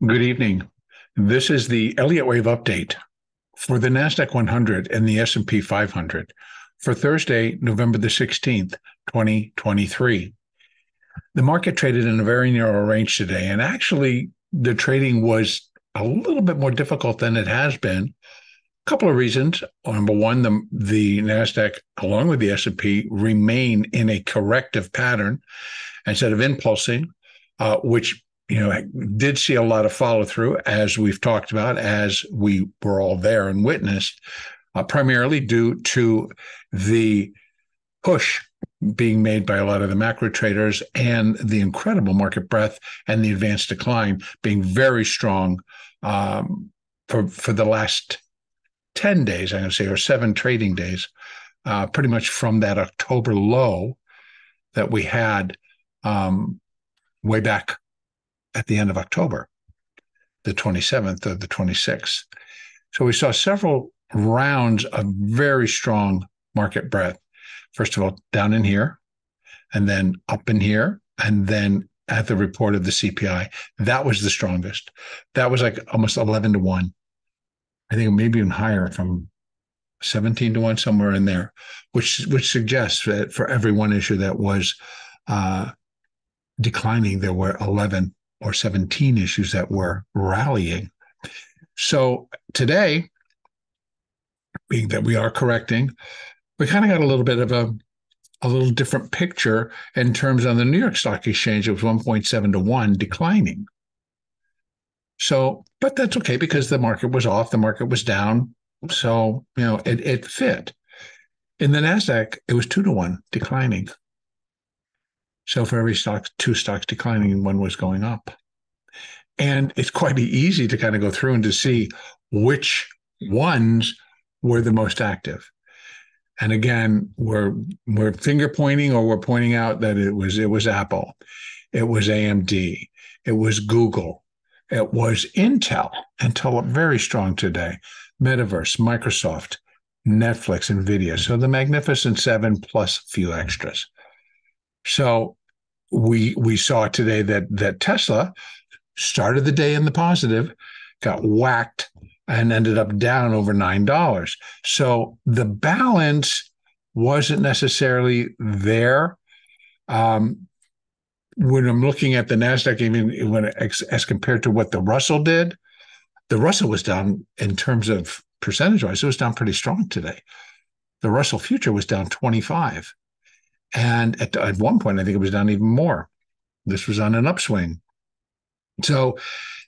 Good evening. This is the Elliott wave update for the NASDAQ 100 and the S&P 500 for Thursday, November the 16th, 2023. The market traded in a very narrow range today, and actually the trading was a little bit more difficult than it has been. A couple of reasons. Number one, the NASDAQ, along with the S&P, remain in a corrective pattern instead of impulsing, which did see a lot of follow through, as we've talked about, as we were all there and witnessed, primarily due to the push being made by a lot of the macro traders and the incredible market breadth and the advanced decline being very strong for the last 10 days, I'm going to say, or 7 trading days, pretty much from that October low that we had way back at the end of October, the 27th or the 26th. So we saw several rounds of very strong market breadth. First of all, down in here, and then up in here, and then at the report of the CPI. That was the strongest. That was like almost 11 to 1. I think maybe even higher, from 17 to 1, somewhere in there, which suggests that for every one issue that was declining, there were 11 or 17 issues that were rallying. So today, being that we are correcting, we kind of got a little bit of a little different picture in terms on the New York Stock Exchange. It was 1.7 to 1 declining. So, but that's okay because the market was off, the market was down. So, it fit. In the NASDAQ, it was 2 to 1 declining. So for every stock, 2 stocks declining, 1 was going up. And it's quite easy to kind of go through and to see which ones were the most active. And again, we're finger pointing, or we're pointing out that it was Apple, it was AMD, it was Google, it was Intel very strong today, Metaverse, Microsoft, Netflix, Nvidia. So the Magnificent Seven plus a few extras. So we saw today that Tesla started the day in the positive, got whacked, and ended up down over $9. So the balance wasn't necessarily there. When I'm looking at the NASDAQ, even as compared to what the Russell did, the Russell was down in terms of percentage-wise. It was down pretty strong today. The Russell future was down 25. And at one point, I think it was down even more. This was on an upswing. So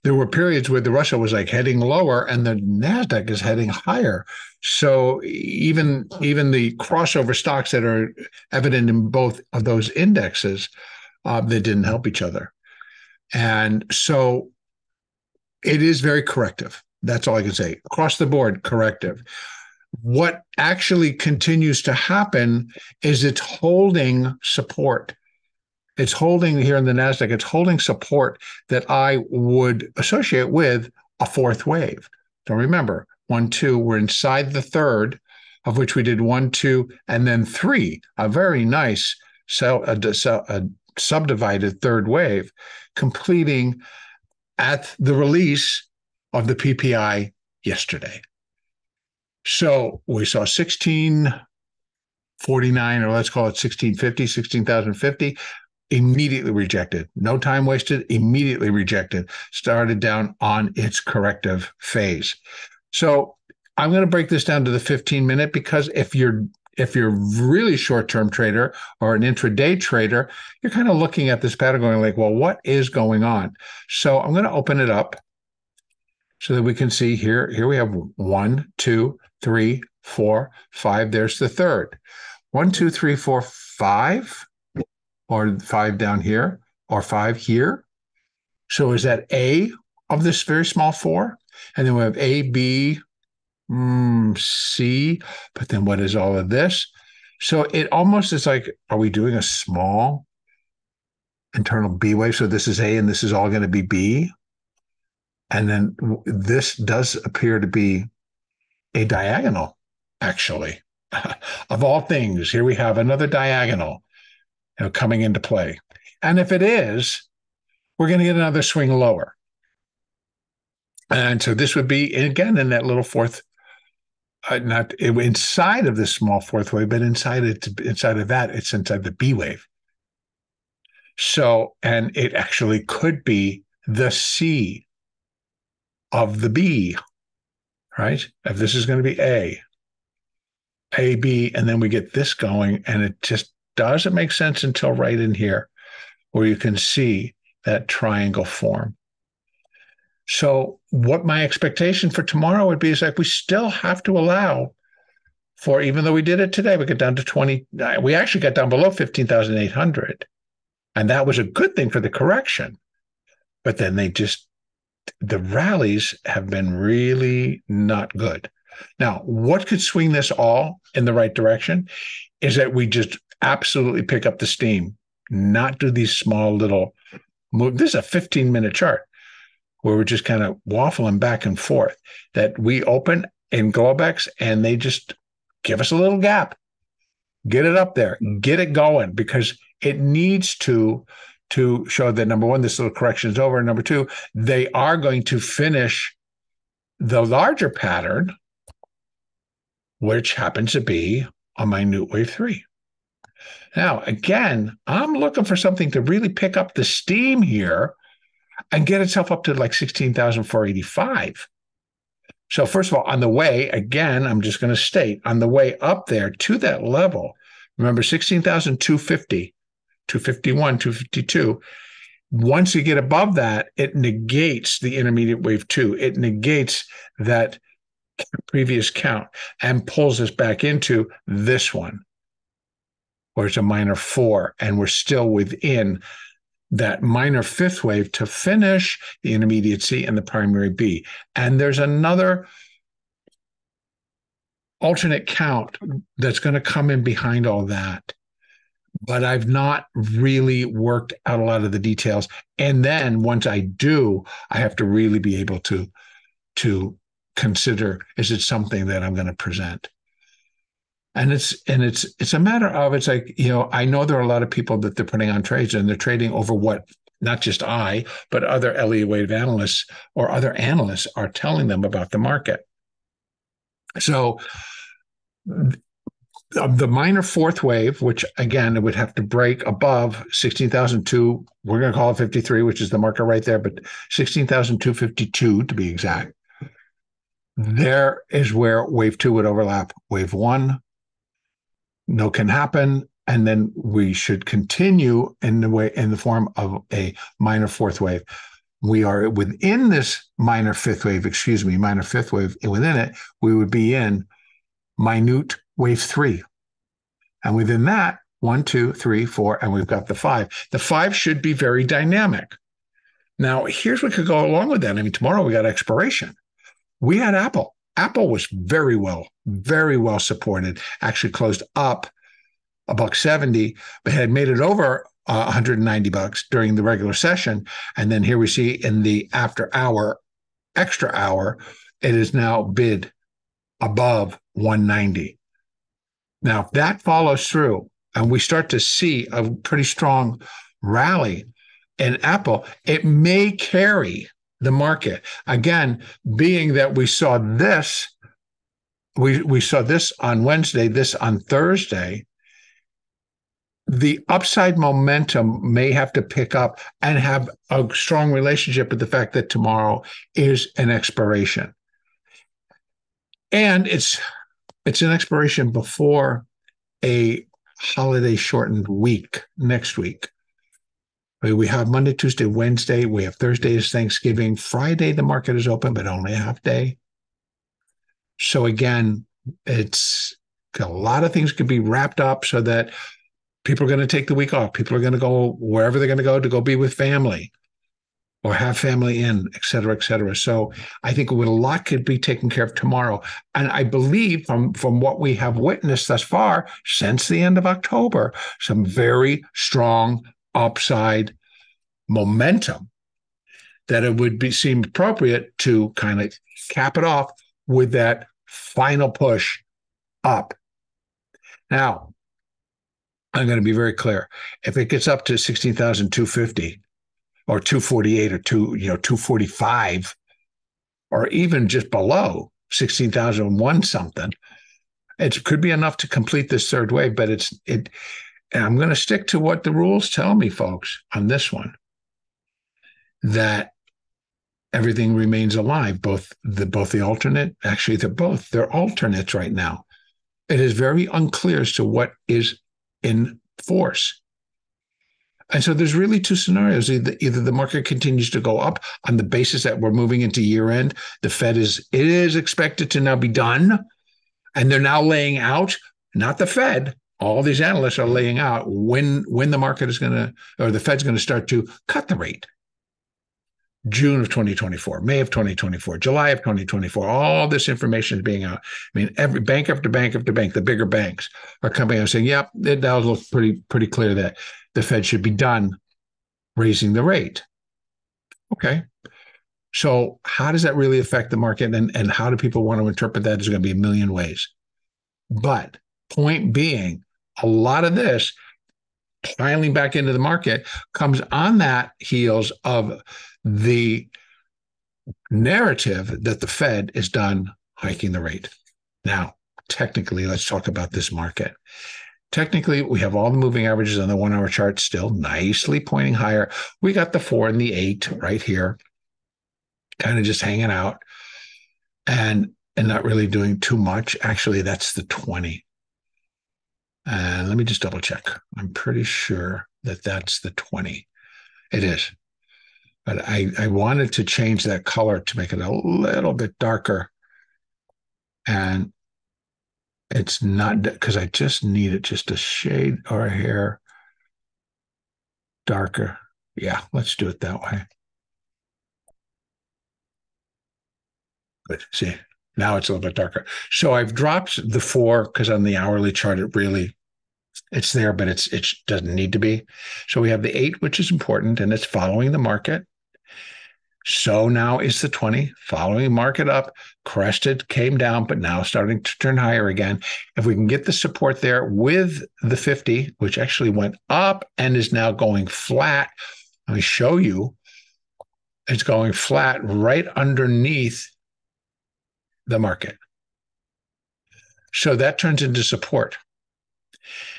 there were periods where the Russell was like heading lower and the NASDAQ is heading higher. So even the crossover stocks that are evident in both of those indexes, they didn't help each other. And so it is very corrective. That's all I can say. Across the board, corrective. What actually continues to happen is it's holding support. It's holding here in the NASDAQ, it's holding support that I would associate with a fourth wave. So remember, 1, 2, we're inside the third, of which we did 1, 2, and then 3, a very nice subdivided third wave, completing at the release of the PPI yesterday. So we saw 1649, or let's call it 1650, 16,050, immediately rejected. No time wasted, immediately rejected. Started down on its corrective phase. So I'm going to break this down to the 15-minute, because if you're really short-term trader or an intraday trader, you're kind of looking at this pattern going like, well, what is going on? So I'm going to open it up so that we can see here. Here we have 1, 2, 3, 4, 5. There's the third. 1, 2, 3, 4, 5, or 5 down here, or 5 here. So is that A of this very small 4? And then we have A, B, C, but then what is all of this? So it almost is like, are we doing a small internal B wave? So this is A and this is all going to be B. And then this does appear to be a diagonal, actually. Of all things, here we have another diagonal coming into play. And if it is, we're going to get another swing lower. And so this would be, again, in that little fourth, not inside of this small fourth wave, but inside of that, it's inside the B wave. So, and it actually could be the C of the B, right? If this is going to be A, B, and then we get this going, and it just doesn't make sense until right in here, where you can see that triangle form. So what my expectation for tomorrow would be is like we still have to allow for, even though we did it today, we got down to 20, we actually got down below 15,800. And that was a good thing for the correction. But then the rallies have been really not good. Now, what could swing this all in the right direction is that we just absolutely pick up the steam, not do these small little moves. This is a 15-minute chart where we're just kind of waffling back and forth, that we open in Globex and they just give us a little gap, get it up there, get it going, because it needs to show that, number one, this little correction is over. And number two, they are going to finish the larger pattern, which happens to be on minute wave 3. Now, again, I'm looking for something to really pick up the steam here and get itself up to like 16,485. So first of all, on the way, again, I'm just going to state, on the way up there to that level, remember 16,250, 251, 252. Once you get above that, it negates the intermediate wave 2. It negates that previous count and pulls us back into this one, where it's a minor 4, and we're still within that minor fifth wave to finish the intermediate C and the primary B. And there's another alternate count that's going to come in behind all that. But I've not really worked out a lot of the details. And then once I do, I have to really be able to consider, is it something that I'm going to present? And it's a matter of, it's like, I know there are a lot of people that they're putting on trades, and they're trading over what not just I, but other Elliott wave analysts or other analysts are telling them about the market. So the minor fourth wave, which again, it would have to break above 16,002, we're going to call it 53, which is the marker right there, but 16,252 to be exact. There is where wave 2 would overlap wave 1. No can happen, and then we should continue in the form of a minor fourth wave. We are within this minor fifth wave, within it, we would be in minute wave 3. And within that, 1, 2, 3, 4, and we've got the 5. The 5 should be very dynamic. Now, here's what could go along with that. I mean, tomorrow we got expiration. We had Apple. Apple was very well supported, actually closed up $1.70, but had made it over $190 during the regular session. And then here we see in the after hour, extra hour, it is now bid above 190. Now, if that follows through and we start to see a pretty strong rally in Apple, it may carry the market. Again, being that we saw this, we saw this on Wednesday, this on Thursday, the upside momentum may have to pick up and have a strong relationship with the fact that tomorrow is an expiration. And it's an expiration before a holiday shortened week next week. We have Monday, Tuesday, Wednesday. We have Thursday is Thanksgiving. Friday, the market is open, but only a half day. So again, it's a lot of things could be wrapped up so that people are going to take the week off. People are going to go wherever they're going to go be with family or have family in, et cetera, et cetera. So I think a lot could be taken care of tomorrow. And I believe from what we have witnessed thus far since the end of October, some very strong upside momentum, that it would seem appropriate to kind of cap it off with that final push up. Now, I'm going to be very clear. If it gets up to 16,250 or 248 or 245, or even just below 16,001 something. It could be enough to complete this third wave, but and I'm going to stick to what the rules tell me, folks, on this one, that everything remains alive. Both the alternate, actually, they're alternates right now. It is very unclear as to what is in force. And so there's really two scenarios. Either the market continues to go up on the basis that we're moving into year end. The Fed is expected to now be done. And they're now laying out, not the Fed, all these analysts are laying out when the market is going to, or the Fed's going to start to cut the rate. June of 2024, May of 2024, July of 2024, all this information is being out. I mean, every bank after bank after bank, the bigger banks are coming out and saying, yep, it does look pretty clear that the Fed should be done raising the rate. Okay. So how does that really affect the market? And how do people want to interpret that? There's going to be a million ways. But point being, a lot of this piling back into the market comes on that heels of the narrative that the Fed is done hiking the rate. Now, technically, let's talk about this market. Technically, we have all the moving averages on the 1 hour chart still nicely pointing higher. We got the 4 and the 8 right here, kind of just hanging out and not really doing too much. Actually, that's the 20. And let me just double check. I'm pretty sure that that's the 20. It is. But I wanted to change that color to make it a little bit darker. And it's not, because I just need it just a shade or a hair darker. Yeah, let's do it that way. Good. See, now it's a little bit darker. So I've dropped the 4 because on the hourly chart, it's there, but it doesn't need to be. So we have the 8, which is important, and it's following the market. So now is the 20, following market up, crested, came down, but now starting to turn higher again. If we can get the support there with the 50, which actually went up and is now going flat, let me show you. It's going flat right underneath the market. So that turns into support.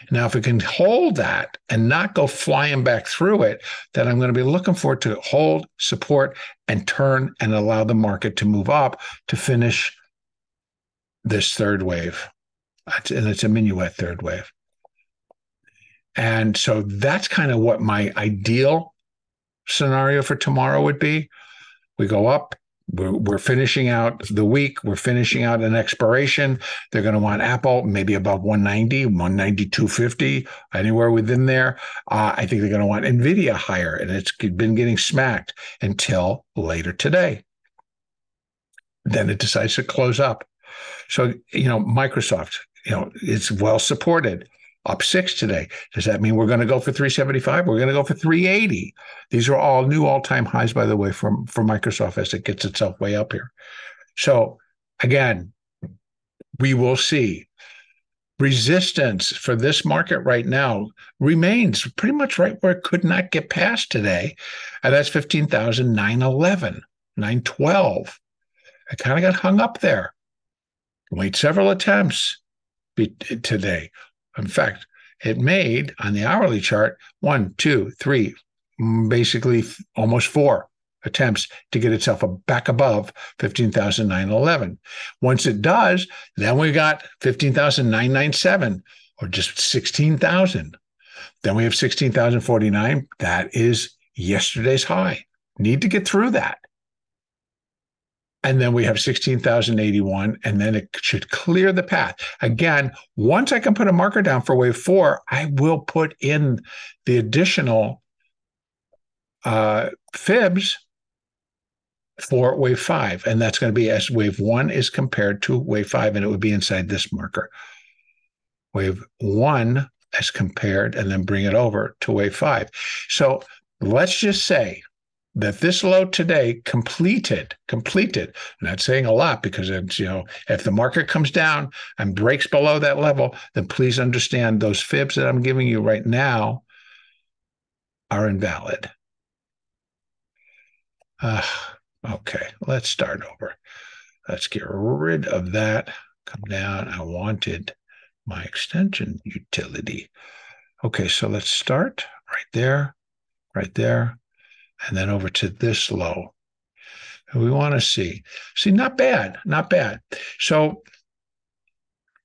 Now, if it can hold that and not go flying back through it, then I'm going to be looking for it to hold, support, and turn and allow the market to move up to finish this third wave. And it's a minuet third wave. And so that's kind of what my ideal scenario for tomorrow would be. We go up. We're finishing out the week. We're finishing out an expiration. They're going to want Apple maybe above 190, 192.50, anywhere within there. I think they're going to want NVIDIA higher, and it's been getting smacked until later today. Then it decides to close up. So, Microsoft, it's well supported. Up 6 today. Does that mean we're going to go for 375? We're going to go for 380. These are all new all-time highs, by the way, for Microsoft as it gets itself way up here. So again, we will see. Resistance for this market right now remains pretty much right where it could not get past today. And that's 15,911, 912. I kind of got hung up there. Made several attempts today. In fact, it made on the hourly chart 1, 2, 3, basically almost 4 attempts to get itself back above 15,911. Once it does, then we got 15,997 or just 16,000. Then we have 16,049. That is yesterday's high. Need to get through that. And then we have 16,081, and then it should clear the path. Again, once I can put a marker down for wave 4, I will put in the additional fibs for wave 5. And that's going to be as wave 1 is compared to wave 5, and it would be inside this marker. Wave 1 as compared, and then bring it over to wave 5. So let's just say that this low today completed. I'm not saying a lot because it's, if the market comes down and breaks below that level, then please understand those fibs that I'm giving you right now are invalid. Okay, let's start over. Let's get rid of that. Come down. I wanted my extension utility. Okay, so let's start right there, and then over to this low. And we want to see, not bad, not bad. So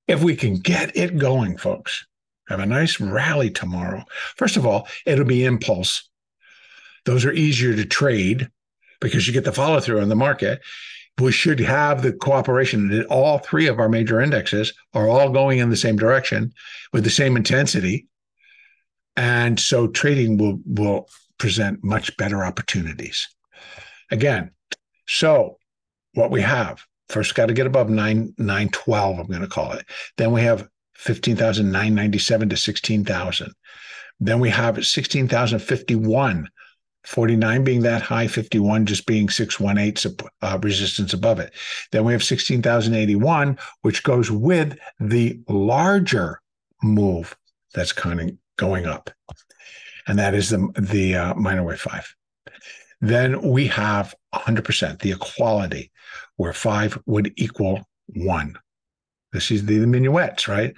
if we can get it going, folks, have a nice rally tomorrow. First of all, it'll be impulse. Those are easier to trade because you get the follow through on the market. We should have the cooperation that all three of our major indexes are all going in the same direction with the same intensity. And so trading will present much better opportunities. Again, so what we have, first got to get above 912, I'm going to call it. Then we have 15,997 to 16,000. Then we have 16,051. 49 being that high, 51 just being 618 resistance above it. Then we have 16,081, which goes with the larger move that's kind of going up. And that is the minor wave 5. Then we have 100%, the equality, where 5 would equal 1. This is the minuets, right?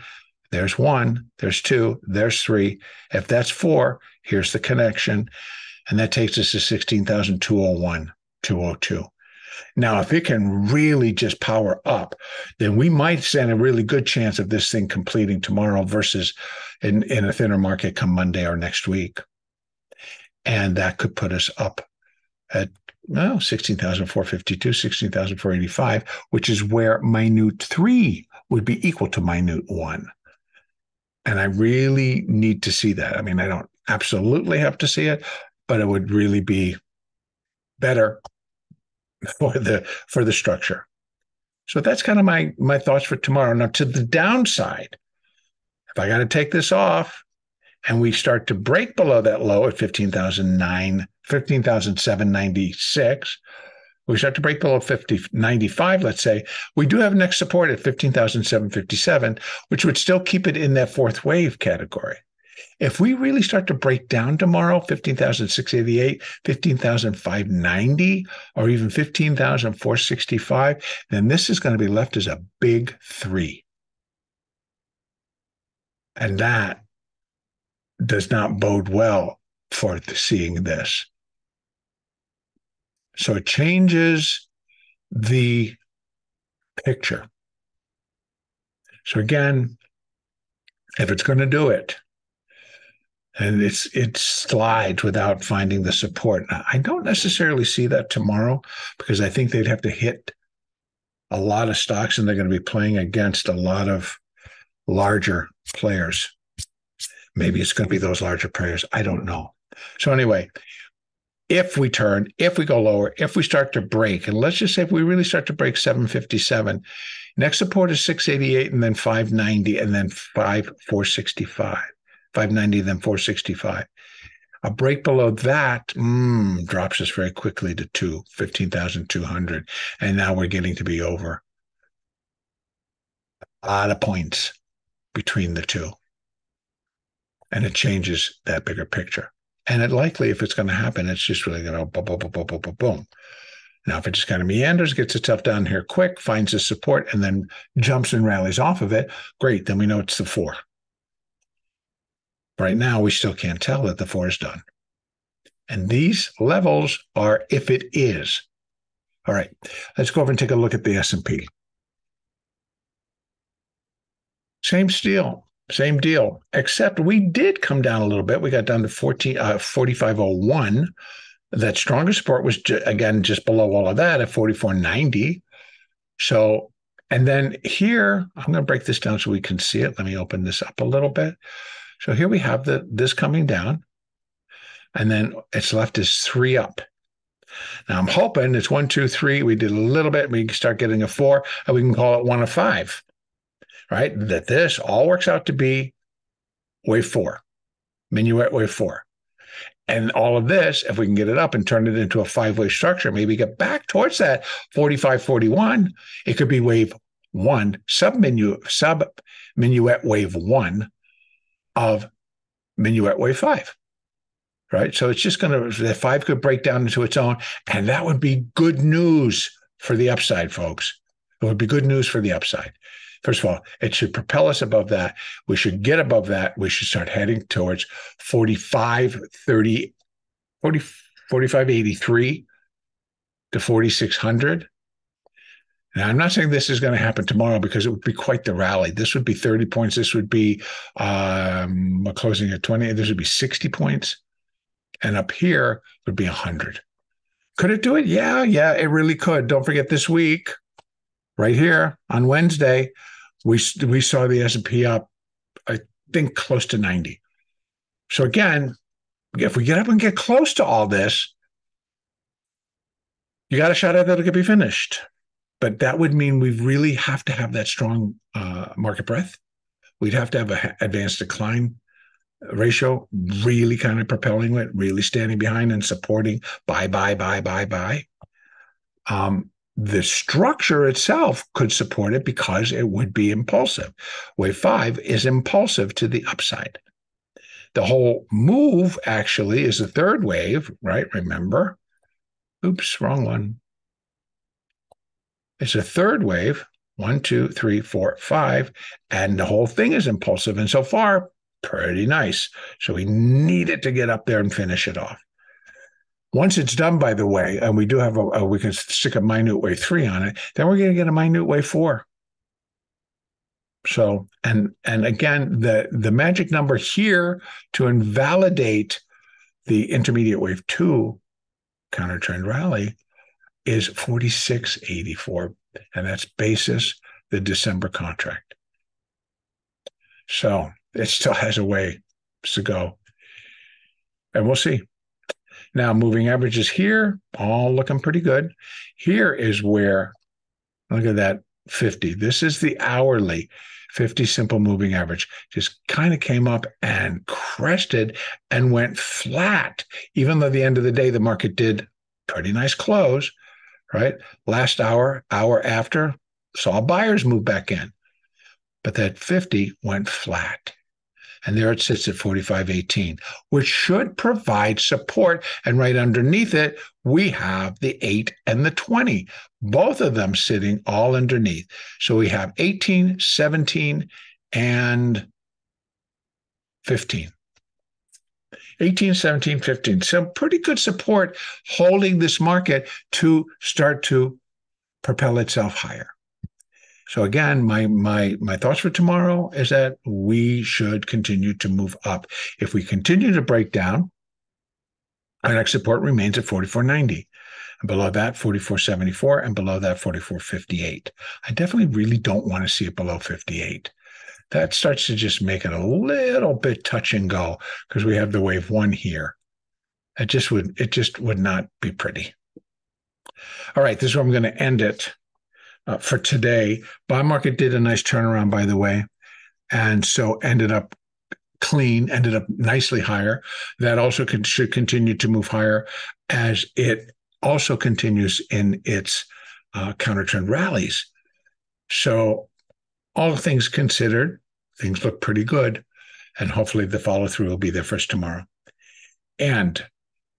There's 1, there's 2, there's 3. If that's 4, here's the connection. And that takes us to 16,201, 202. Now, if it can really just power up, then we might stand a really good chance of this thing completing tomorrow versus in a thinner market come Monday or next week. And that could put us up at 16,452, 16,485, which is where minute 3 would be equal to minute 1. And I really need to see that. I mean, I don't absolutely have to see it, but it would really be better for the structure. So that's kind of my thoughts for tomorrow. Now, to the downside, if I got to take this off and we start to break below that low at 15,796, we start to break below 95, let's say, we do have next support at 15,757, which would still keep it in that fourth wave category. If we really start to break down tomorrow, 15,688, 15,590, or even 15,465, then this is going to be left as a big 3. And that does not bode well for seeing this. So it changes the picture. So again, if it's going to do it, and it slides without finding the support. I don't necessarily see that tomorrow because I think they'd have to hit a lot of stocks and they're going to be playing against a lot of larger players. Maybe it's going to be those larger players. I don't know. So anyway, if we turn, if we go lower, if we start to break, and let's just say if we really start to break 757, next support is 688 and then 590 and then 465. 590, then 465. A break below that drops us very quickly to 15,200. And now we're getting to be over a lot of points between the two. And it changes that bigger picture. And it likely, if it's going to happen, it's just really going to boom, boom, boom, boom, boom, boom, boom. Now, if it just kind of meanders, gets itself down here quick, finds the support, and then jumps and rallies off of it, great. Then we know it's the 4. Right now, we still can't tell that the 4 is done. And these levels are if it is. All right, let's go over and take a look at the S&P. Same deal, except we did come down a little bit. We got down to 4501. That stronger support was, again, just below all of that at 4490. So, and then here, I'm going to break this down so we can see it. Let me open this up a little bit. So here we have this coming down, and then it's left as 3 up. Now I'm hoping it's 1, 2, 3. We did a little bit. We can start getting a 4, and we can call it 1 of 5, right? That this all works out to be wave 4, minuet wave 4. And all of this, if we can get it up and turn it into a 5-wave structure, maybe get back towards that 45, 41, it could be wave 1, sub minuet wave 1, of minuet wave 5, right? So it's just going to, the 5 could break down into its own, and that would be good news for the upside, folks. It would be good news for the upside. First of all, it should propel us above that. We should get above that. We should start heading towards 45.83 to 4,600. Now, I'm not saying this is going to happen tomorrow because it would be quite the rally. This would be 30 points. This would be closing at 20. This would be 60 points. And up here would be 100. Could it do it? Yeah, it really could. Don't forget this week, right here on Wednesday, we saw the S&P up, I think, close to 90. So again, if we get up and get close to all this, you got a shot at that it could be finished. But that would mean we really have to have that strong market breadth. We'd have to have an advanced decline ratio really kind of propelling it, really standing behind and supporting buy. The structure itself could support it because it would be impulsive. Wave 5 is impulsive to the upside. The whole move actually is the third wave, right? Remember? Oops, wrong one. It's a third wave, 1, 2, 3, 4, 5, and the whole thing is impulsive. And so far, pretty nice. So we need it to get up there and finish it off. Once it's done, by the way, and we do have we can stick a minute wave 3 on it, then we're going to get a minute wave 4. So, and again, the magic number here to invalidate the intermediate wave 2 counter trend rally is 46.84, and that's basis the December contract. So it still has a way to go, and we'll see. Now, moving averages here, all looking pretty good. Here is where, look at that 50. This is the hourly 50 simple moving average. Just kind of came up and crested and went flat, even though at the end of the day, the market did pretty nice close, right? Last hour after, saw buyers move back in. But that 50 went flat. And there it sits at 45.18, which should provide support. And right underneath it, we have the 8 and the 20, both of them sitting all underneath. So we have 18, 17, and 15. 18, 17, 15. Some pretty good support holding this market to start to propel itself higher. So again, my thoughts for tomorrow is that we should continue to move up. If we continue to break down, our next support remains at 44.90. And below that, 44.74, and below that, 44.58. I definitely really don't want to see it below 58. That starts to just make it a little bit touch and go because we have the wave 1 here. It just would not be pretty. All right, this is where I'm going to end it. For today, bond market did a nice turnaround, by the way, and so ended up clean, ended up nicely higher. That also should continue to move higher as it also continues in its counter trend rallies. So all things considered, things look pretty good, and hopefully the follow through will be there for us tomorrow. And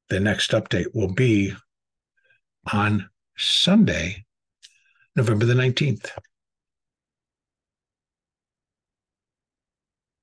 the next update will be on Sunday, November the 19th.